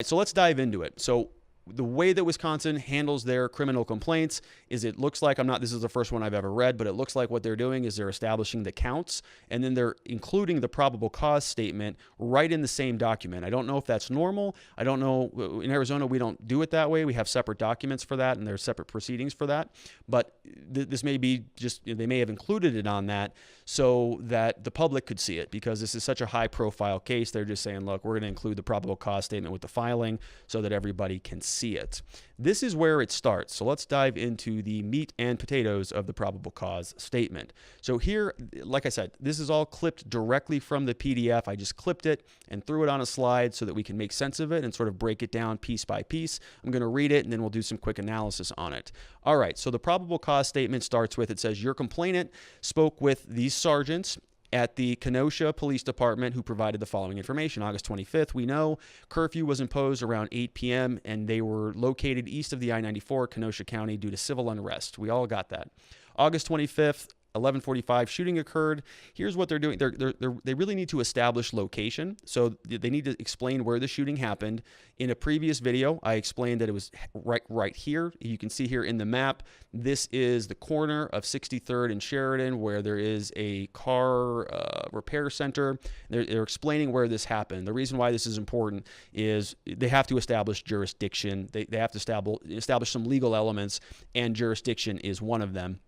So let's dive into it. So the way that Wisconsin handles their criminal complaints is, it looks like, this is the first one I've ever read, but it looks like what they're doing is they're establishing the counts, and then they're including the probable cause statement right in the same document. I don't know if that's normal. I don't know. In Arizona, we don't do it that way. We have separate documents for that, and there's separate proceedings for that. But this may be just, they may have included it on that so that the public could see it, because this is such a high-profile case. They're just saying, look, we're going to include the probable cause statement with the filing so that everybody can see it. This is where it starts. So let's dive into the meat and potatoes of the probable cause statement. So here, like I said, this is all clipped directly from the PDF. I just clipped it and threw it on a slide so that we can make sense of it and sort of break it down piece by piece. I'm going to read it, and then we'll do some quick analysis on it. All right, so the probable cause statement starts with, it says, your complainant spoke with these sergeants at the Kenosha Police Department who provided the following information. August 25th, we know curfew was imposed around 8 p.m. and they were located east of the I-94, Kenosha County, due to civil unrest. We all got that. August 25th, 11:45, shooting occurred. Here's what they're doing. They really need to establish location. So they need to explain where the shooting happened. In a previous video, I explained that it was right here. You can see here in the map, this is the corner of 63rd and Sheridan, where there is a car repair center. They're explaining where this happened. The reason why this is important is they have to establish jurisdiction. They have to establish some legal elements, and jurisdiction is one of them.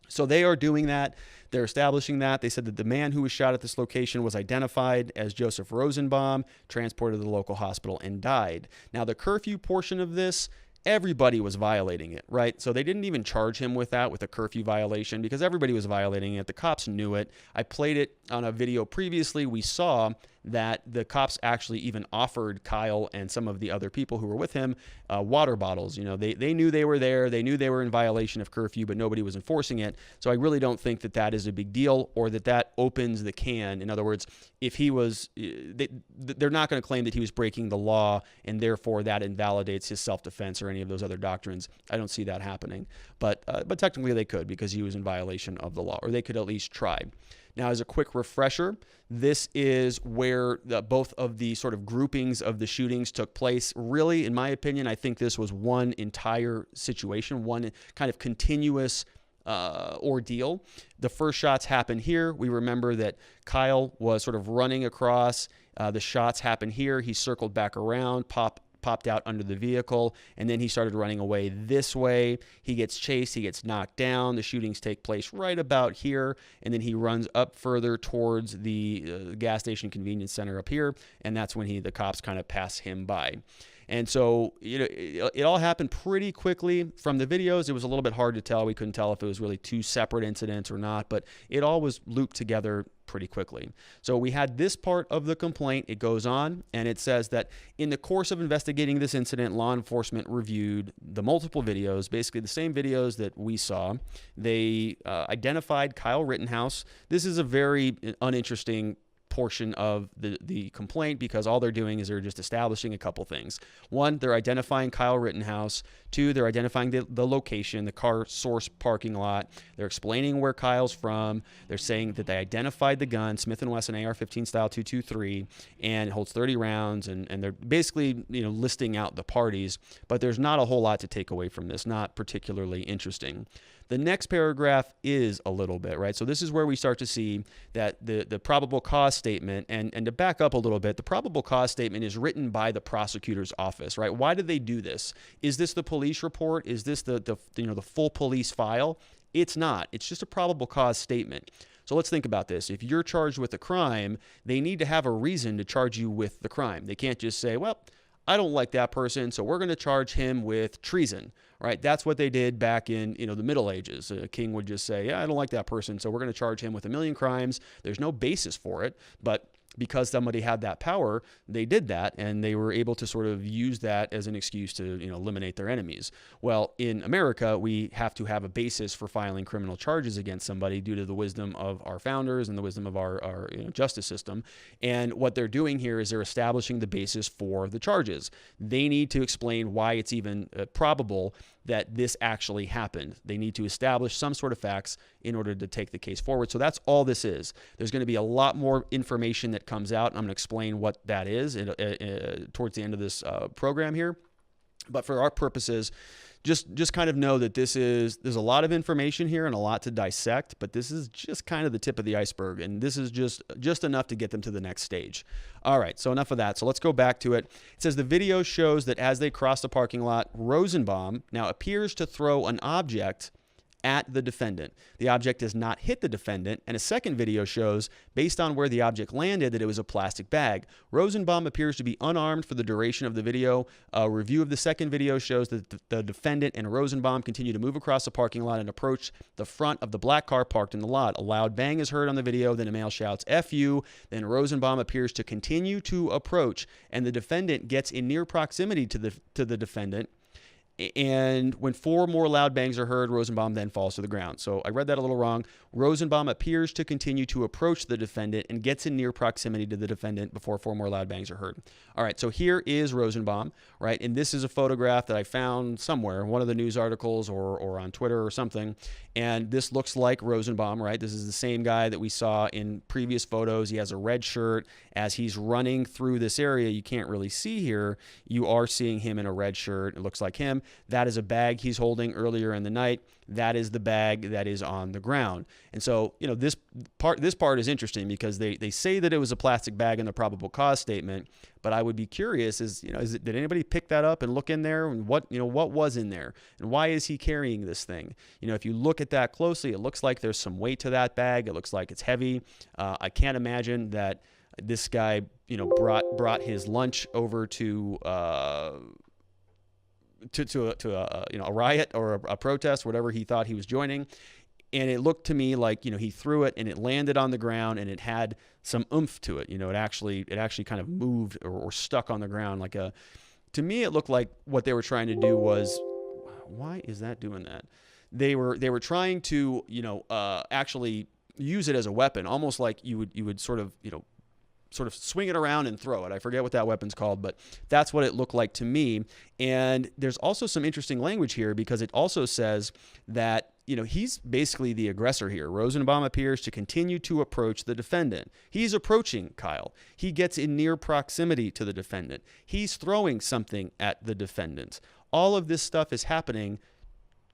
So they are doing that. They're establishing that. They said that the man who was shot at this location was identified as Joseph Rosenbaum, transported to the local hospital, and died. Now, the curfew portion of this, everybody was violating it, right? So they didn't even charge him with that, with a curfew violation, because everybody was violating it. The cops knew it. I played it on a video previously. We saw that the cops actually even offered Kyle and some of the other people who were with him water bottles. You know, they knew they were there. They knew they were in violation of curfew, but nobody was enforcing it. So I really don't think that that is a big deal, or that opens the can. In other words, if he was, they're not going to claim that he was breaking the law, and therefore that invalidates his self-defense or any of those other doctrines. I don't see that happening. But technically they could, because he was in violation of the law, or they could at least try. Now, as a quick refresher, this is where both of the sort of groupings of the shootings took place. Really, in my opinion, I think this was one entire situation, one kind of continuous ordeal. The first shots happened here. We remember that Kyle was sort of running across. The shots happened here. He circled back around, popped out under the vehicle, and then he started running away this way. He gets chased, he gets knocked down. The shootings take place right about here, and then he runs up further towards the gas station convenience center up here, and that's when the cops kind of pass him by. And so, you know, it all happened pretty quickly. From the videos, it was a little bit hard to tell. We couldn't tell if it was really two separate incidents or not, but it all was looped together pretty quickly. So we had this part of the complaint. It goes on, and it says that in the course of investigating this incident, law enforcement reviewed the multiple videos, basically the same videos that we saw. They identified Kyle Rittenhouse. This is a very uninteresting portion of the complaint, because all they're doing is they're just establishing a couple things. One, they're identifying Kyle Rittenhouse. Two, they're identifying the location, the car source parking lot. They're explaining where Kyle's from. They're saying that they identified the gun, Smith & Wesson AR-15 style .223, and it holds 30 rounds, and they're basically, you know, listing out the parties, but there's not a whole lot to take away from this, not particularly interesting. The next paragraph is a little bit, right? So this is where we start to see that the probable cause statement, and to back up a little bit, the probable cause statement is written by the prosecutor's office, right? Why did they do this? Is this the police report? Is this the full police file? It's not. It's just a probable cause statement. So let's think about this. If you're charged with a crime, they need to have a reason to charge you with the crime. They can't just say, well, I don't like that person, so we're going to charge him with treason, right? That's what they did back in, the Middle Ages. A king would just say, yeah, I don't like that person, so we're going to charge him with a million crimes. There's no basis for it, but because somebody had that power, they did that, and they were able to sort of use that as an excuse to, eliminate their enemies. Well, in America, we have to have a basis for filing criminal charges against somebody due to the wisdom of our founders and the wisdom of our justice system. And what they're doing here is they're establishing the basis for the charges. They need to explain why it's even probable that this actually happened. They need to establish some sort of facts in order to take the case forward. So that's all this is. There's going to be a lot more information that comes out, and I'm going to explain what that is towards the end of this program here. But for our purposes, just kind of know that there's a lot of information here and a lot to dissect, but this is just kind of the tip of the iceberg, and this is just enough to get them to the next stage. All right, so enough of that. So let's go back to it. It says the video shows that as they cross the parking lot, Rosenbaum now appears to throw an object at the defendant. The object does not hit the defendant, and a second video shows, based on where the object landed, that it was a plastic bag. Rosenbaum appears to be unarmed for the duration of the video. A review of the second video shows that the defendant and Rosenbaum continue to move across the parking lot and approach the front of the black car parked in the lot. A loud bang is heard on the video, then a male shouts, "F you." Then Rosenbaum appears to continue to approach, and the defendant gets in near proximity to the defendant. And when 4 more loud bangs are heard, Rosenbaum then falls to the ground. So I read that a little wrong. Rosenbaum appears to continue to approach the defendant and gets in near proximity to the defendant before 4 more loud bangs are heard. All right, so here is Rosenbaum, right? And this is a photograph that I found somewhere, one of the news articles or on Twitter or something. And this looks like Rosenbaum, right? This is the same guy that we saw in previous photos. He has a red shirt. As he's running through this area, you can't really see here. You are seeing him in a red shirt. It looks like him. That is a bag he's holding earlier in the night. That is the bag that is on the ground. And so, this part is interesting because they say that it was a plastic bag in the probable cause statement, but I would be curious did anybody pick that up and look in there and what was in there and why is he carrying this thing? If you look at that closely, it looks like there's some weight to that bag. It looks like it's heavy. I can't imagine that this guy, brought his lunch over to a riot or a protest, whatever he thought he was joining. And it looked to me like, he threw it and it landed on the ground and it had some oomph to it. It actually kind of moved or stuck on the ground. To me, it looked like what they were trying to do was, why is that doing that? They were trying to, actually use it as a weapon, almost like you would sort of swing it around and throw it. I forget what that weapon's called, but that's what it looked like to me. And there's also some interesting language here because it also says that, he's basically the aggressor here. Rosenbaum appears to continue to approach the defendant. He's approaching Kyle. He gets in near proximity to the defendant. He's throwing something at the defendant. All of this stuff is happening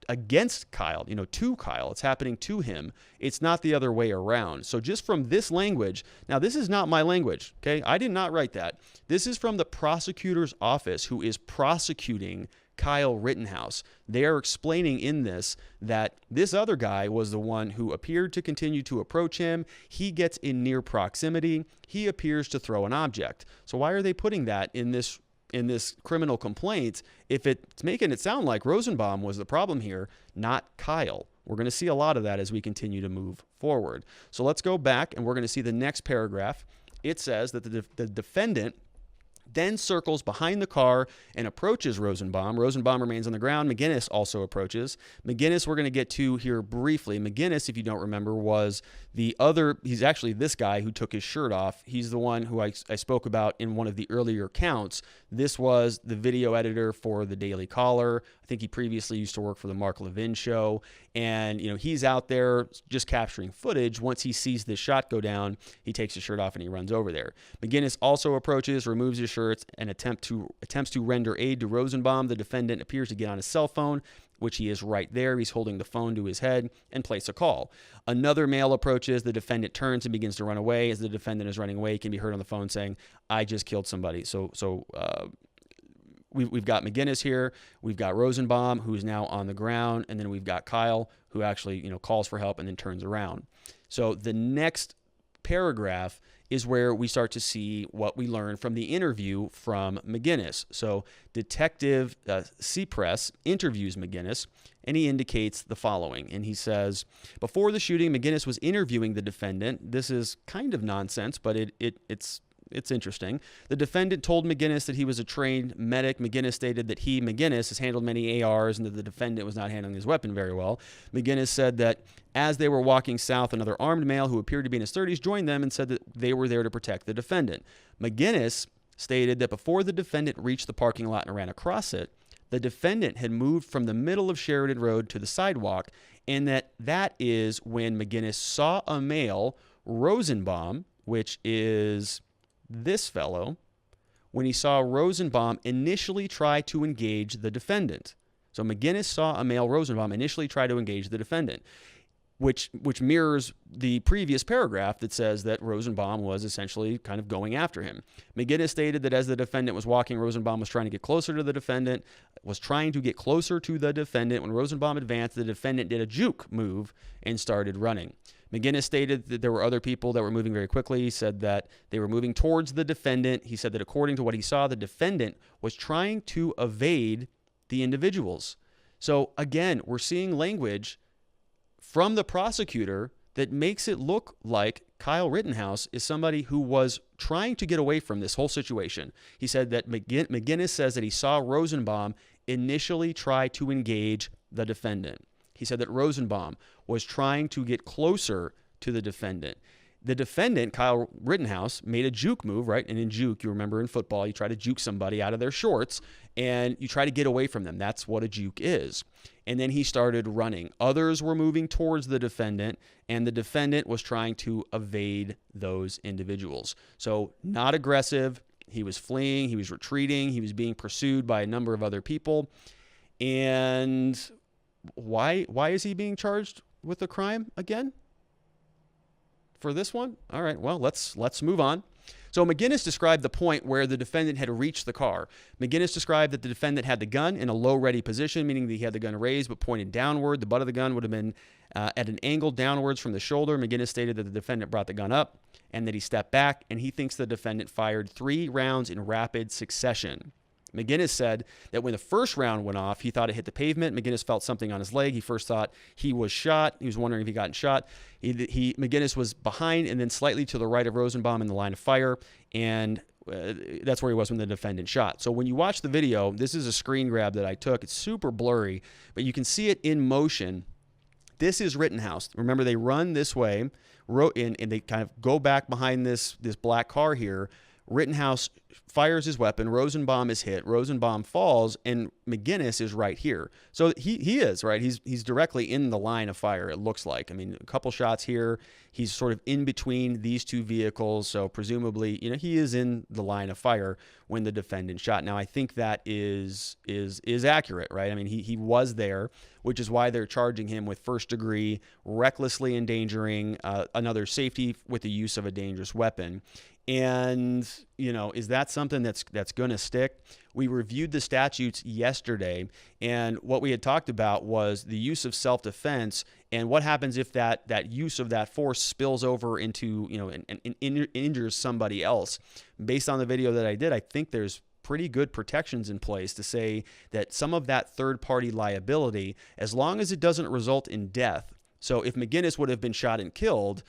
against Kyle, to Kyle. It's happening to him. It's not the other way around. So just from this language, now this is not my language, okay? I did not write that. This is from the prosecutor's office who is prosecuting Kyle Rittenhouse. They are explaining in this that this other guy was the one who appeared to continue to approach him. He gets in near proximity. He appears to throw an object. So why are they putting that in this criminal complaint if it's making it sound like Rosenbaum was the problem here, not Kyle? We're going to see a lot of that as we continue to move forward. So let's go back and we're going to see the next paragraph. It says that the defendant then circles behind the car and approaches Rosenbaum. Rosenbaum remains on the ground. Mcginnis also approaches. Mcginnis we're going to get to here briefly. Mcginnis, if you don't remember, was he's actually this guy who took his shirt off. He's the one who I spoke about in one of the earlier counts. This was the video editor for the Daily Caller. I think he previously used to work for the Mark Levin show. And, he's out there just capturing footage. Once he sees this shot go down, he takes his shirt off and he runs over there. Mcginnis also approaches, removes his shirt, and attempts to render aid to Rosenbaum. The defendant appears to get on his cell phone, which he is right there. He's holding the phone to his head and place a call. Another male approaches. The defendant turns and begins to run away. As the defendant is running away, he can be heard on the phone saying, "I just killed somebody." We've got Mcginnis here. We've got Rosenbaum, who's now on the ground. And then we've got Kyle, who actually, calls for help and then turns around. So the next paragraph is where we start to see what we learned from the interview from Mcginnis. So Detective Seapress interviews Mcginnis, and he indicates the following. And he says, before the shooting, Mcginnis was interviewing the defendant. This is kind of nonsense, but it's interesting. The defendant told Mcginnis that he was a trained medic. Mcginnis stated that Mcginnis, has handled many ARs and that the defendant was not handling his weapon very well. Mcginnis said that as they were walking south, another armed male who appeared to be in his 30s joined them and said that they were there to protect the defendant. Mcginnis stated that before the defendant reached the parking lot and ran across it, the defendant had moved from the middle of Sheridan Road to the sidewalk, and that is when Mcginnis saw a male, Rosenbaum, which is this fellow, when he saw Rosenbaum initially try to engage the defendant. So Mcginnis saw a male, Rosenbaum, initially try to engage the defendant, which mirrors the previous paragraph that says that Rosenbaum was essentially kind of going after him. Mcginnis stated that as the defendant was walking, Rosenbaum was trying to get closer to the defendant, When Rosenbaum advanced, the defendant did a juke move and started running. Mcginnis stated that there were other people that were moving very quickly. He said that they were moving towards the defendant. He said that according to what he saw, the defendant was trying to evade the individuals. So again, we're seeing language from the prosecutor that makes it look like Kyle Rittenhouse is somebody who was trying to get away from this whole situation. He said that Mcginnis says that he saw Rosenbaum initially try to engage the defendant. He said that Rosenbaum was trying to get closer to the defendant. The defendant, Kyle Rittenhouse, made a juke move, right? And in juke, you remember in football, you try to juke somebody out of their shorts and you try to get away from them. That's what a juke is. And then he started running. Others were moving towards the defendant, and the defendant was trying to evade those individuals. So not aggressive. He was fleeing. He was retreating. He was being pursued by a number of other people. And why is he being charged with a crime again? For this one? All right, well, let's move on. So Mcginnis described the point where the defendant had reached the car. Mcginnis described that the defendant had the gun in a low ready position, meaning that he had the gun raised but pointed downward. The butt of the gun would have been at an angle downwards from the shoulder. Mcginnis stated that the defendant brought the gun up and that he stepped back, and he thinks the defendant fired 3 rounds in rapid succession. Mcginnis said that when the first round went off, he thought it hit the pavement. Mcginnis felt something on his leg. He first thought he was shot. He was wondering if he gotten shot. Mcginnis was behind and then slightly to the right of Rosenbaum in the line of fire, and that's where he was when the defendant shot. So when you watch the video, this is a screen grab that I took. It's super blurry, but you can see it in motion. This is Rittenhouse. Remember, they run this way, and they kind of go back behind this black car here. Rittenhouse fires his weapon. Rosenbaum is hit. Rosenbaum falls, and Mcginnis is right here. So he is, right? He's directly in the line of fire, it looks like. I mean, a couple shots here. He's sort of in between these two vehicles, so presumably, he is in the line of fire when the defendant shot. Now, I think that is accurate, right? I mean, he was there, which is why they're charging him with first-degree recklessly endangering another safety with the use of a dangerous weapon. And, is that something that's going to stick? We reviewed the statutes yesterday, and what we had talked about was the use of self-defense and what happens if that use of that force spills over into, and injures somebody else. Based on the video that I did, I think there's pretty good protections in place to say that some of that third-party liability, as long as it doesn't result in death. So if Mcginnis would have been shot and killed,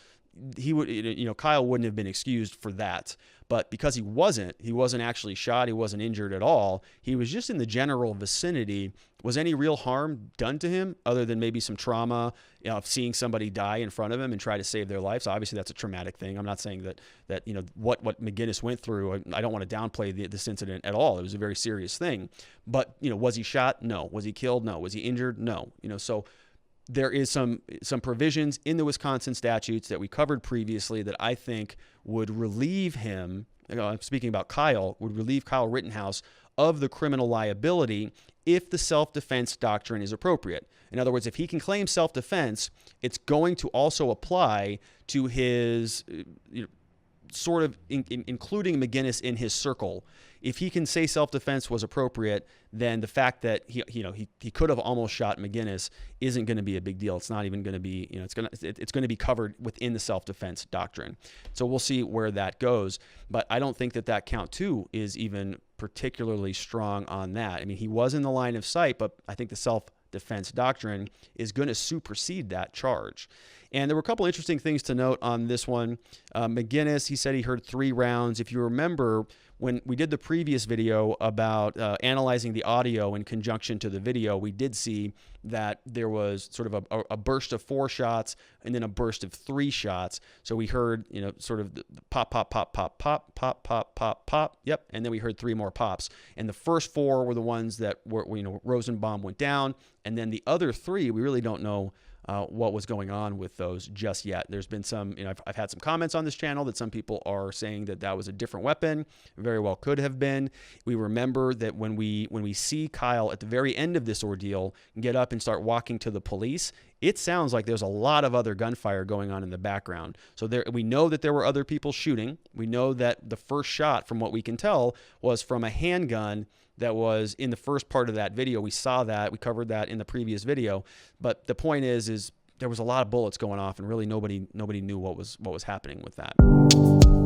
Kyle wouldn't have been excused for that. But because he wasn't actually shot, he wasn't injured at all, he was just in the general vicinity. Was any real harm done to him other than maybe some trauma, of seeing somebody die in front of him and try to save their life? So obviously that's a traumatic thing. I'm not saying that what Mcginnis went through, I don't want to downplay this incident at all. It was a very serious thing. But, was he shot? No. Was he killed? No. Was he injured? No. So there is some provisions in the Wisconsin statutes that we covered previously that I think would relieve him, speaking about Kyle, would relieve Kyle Rittenhouse of the criminal liability if the self-defense doctrine is appropriate. In other words, if he can claim self-defense, it's going to also apply to his sort of including Mcginnis in his circle. If he can say self-defense was appropriate, then the fact that he could have almost shot Mcginnis isn't going to be a big deal. It's not even going to be, it's going to be covered within the self-defense doctrine. So we'll see where that goes. But I don't think that count 2 is even particularly strong on that. I mean, he was in the line of sight, but I think the self-defense doctrine is going to supersede that charge. And there were a couple interesting things to note on this one. Mcginnis, he said he heard 3 rounds. If you remember, when we did the previous video about analyzing the audio in conjunction to the video, we did see that there was sort of a burst of 4 shots and then a burst of 3 shots. So we heard, sort of the pop, pop, pop, pop, pop, pop, pop, pop, pop. Yep. And then we heard 3 more pops. And the first 4 were the ones that were, Rosenbaum went down. And then the other 3, we really don't know what was going on with those just yet. There's been some, I've had some comments on this channel that some people are saying that was a different weapon. Very well could have been. We remember that when we see Kyle at the very end of this ordeal get up and start walking to the police, it sounds like there's a lot of other gunfire going on in the background. So we know that there were other people shooting. We know that the first shot, from what we can tell, was from a handgun that was in the first part of that video. We saw that. We covered that in the previous video. But the point is there was a lot of bullets going off, and really nobody knew what was happening with that.